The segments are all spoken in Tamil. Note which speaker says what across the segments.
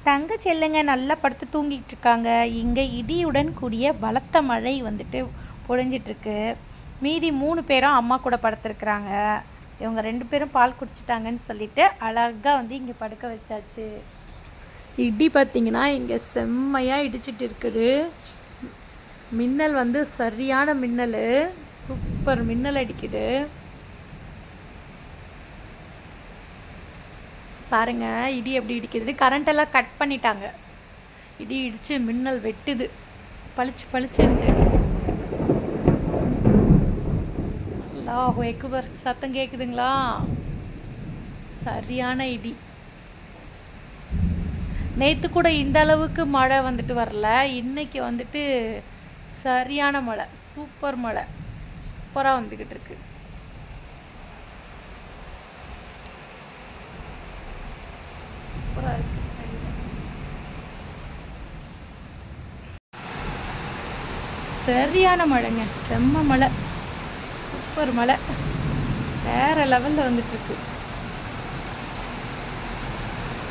Speaker 1: தங்க செல்லுங்க நல்லா படுத்து தூங்கிட்டு இருக்காங்க. இங்கே இடியுடன் கூடிய பலத்த மழை வந்துட்டு பொழிஞ்சிட்ருக்கு. மீதி 3 பேரும் அம்மா கூட படுத்துருக்குறாங்க. இவங்க 2 பேரும் பால் குடிச்சிட்டாங்கன்னு சொல்லிட்டு அழகாக வந்து இங்கே படுக்க வச்சாச்சு. இடி பார்த்திங்கன்னா இங்கே செம்மையாக இடிச்சிட்டு இருக்குது. மின்னல் வந்து சரியான மின்னல், சூப்பர் மின்னல் அடிக்குது பாருங்க. இடி எப்படி இடிக்குது. கரண்டெல்லாம் கட் பண்ணிட்டாங்க. இடி இடிச்சு மின்னல் வெட்டுது பளிச்சு பளிச்சுன்ட்டு. அல்லாஹ் அக்பர் சத்தம் கேட்குதுங்களா? சரியான இடி. நேற்று கூட இந்த அளவுக்கு மழை வந்துட்டு வரல. இன்னைக்கு வந்துட்டு சரியான மழை, சூப்பர் மழை, சூப்பராக வந்துக்கிட்டு இருக்கு. சூப்பராக இருக்கு. சரியான மழைங்க, செம்ம மழை, சூப்பர் மழை, வேற லெவலில் வந்துட்டுருக்கு.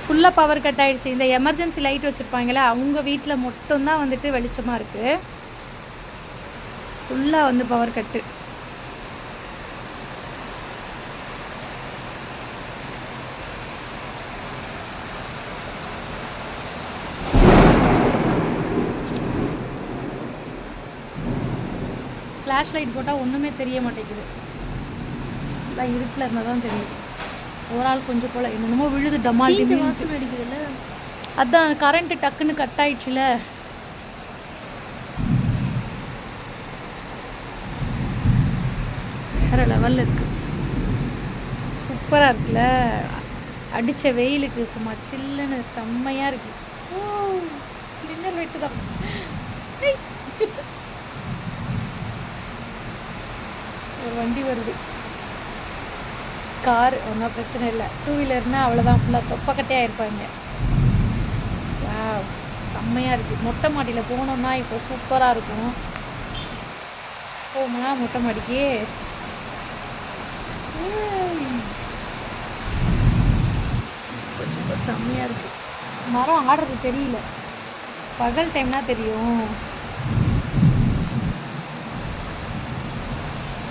Speaker 1: ஃபுல்லாக பவர் கட் ஆகிடுச்சு. இந்த எமர்ஜென்சி லைட் வச்சுருப்பாங்களே அவங்க வீட்டில் மட்டும்தான் வந்துட்டு வெளிச்சமாக இருக்குது. ஃபுல்லாக வந்து பவர் கட்டு. ஃப்ளாஷ் லைட் போட்டால் ஒன்றுமே தெரிய மாட்டேங்குது. இல்லை இருட்டில் இருந்தால் தான் தெரியுது. ஒரு ஆள் கொஞ்சம் போல் என்னென்னமோ விழுது, டமால் வாசம் அடிக்குதுல்ல. அதான் கரண்ட்டு டக்குன்னு கட் ஆயிடுச்சுல. வேறு லெவலில் இருக்குது, சூப்பராக இருக்குல்ல. அடித்த வெயிலுக்கு சும்மா சில்லுன்னு செம்மையாக இருக்குது. மின்னல் வெட்டுதான். ஒரு வண்டி வருது, கார், ஒன்றும் பிரச்சனை இல்லை. 2 வீலர்னால் அவ்வளோதான், ஃபுல்லாக தொப்பக்கட்டையாக இருப்பாங்க. செம்மையாக இருக்குது. மொட்டை மாடியில் போனோம்னா இப்போ சூப்பராக இருக்கும். போமா மொட்டை மாடிக்கு. சூப்பர் சூப்பர் செம்மையாக இருக்குது. மரம் ஆடுறது தெரியல, பகல் டைம்னா தெரியும்.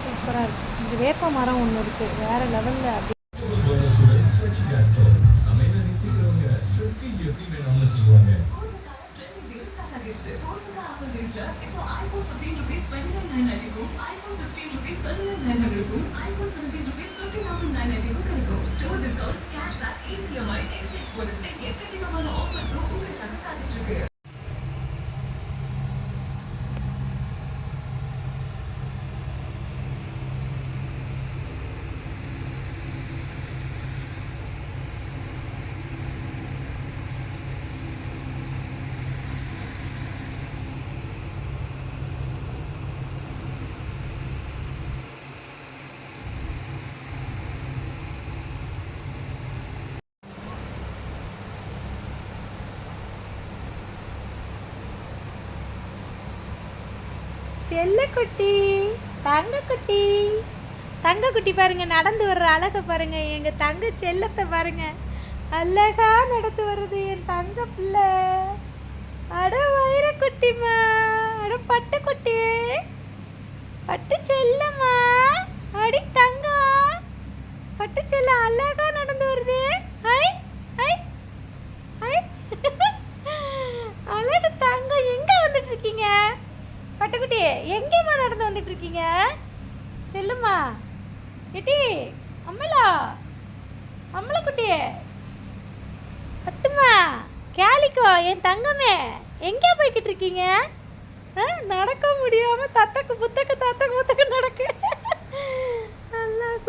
Speaker 1: சூப்பராக இருக்குது. இது வேப்ப மரம் ஒன்று இருக்குது, வேறு லெவலில். அப்படி செல்லக்குட்டி, தங்கக்குட்டி, தங்கக்குட்டி பாருங்க நடந்து வர்ற அழகை பாருங்க. எங்க தங்க செல்லத்தை பாருங்க, அழகா நடந்து வருது என் தங்க பிள்ளை. அட வைரக்குட்டிமா, அட பட்டுக்குட்டி, பட்டு செல்லம்மா, அடி தங்கம், பட்டு செல்லம் அழகா நடந்து வருது. ஐ ஐ ஐ அழகு தங்கம். எங்க வந்துட்டு இருக்கீங்க பட்டுக்குட்டி? எங்கேம்மா நடந்து வந்துட்டு இருக்கீங்க? செல்லுமா, ஏட்டி, அம்மலா, அம்மலக்குட்டி, பட்டுமா, கேலிக்கோ, என் தங்கமே, எங்கே போய்கிட்டு இருக்கீங்க? நடக்க முடியாம தத்தக்கு புத்தக்கு நடக்கு. அல்லாஹ்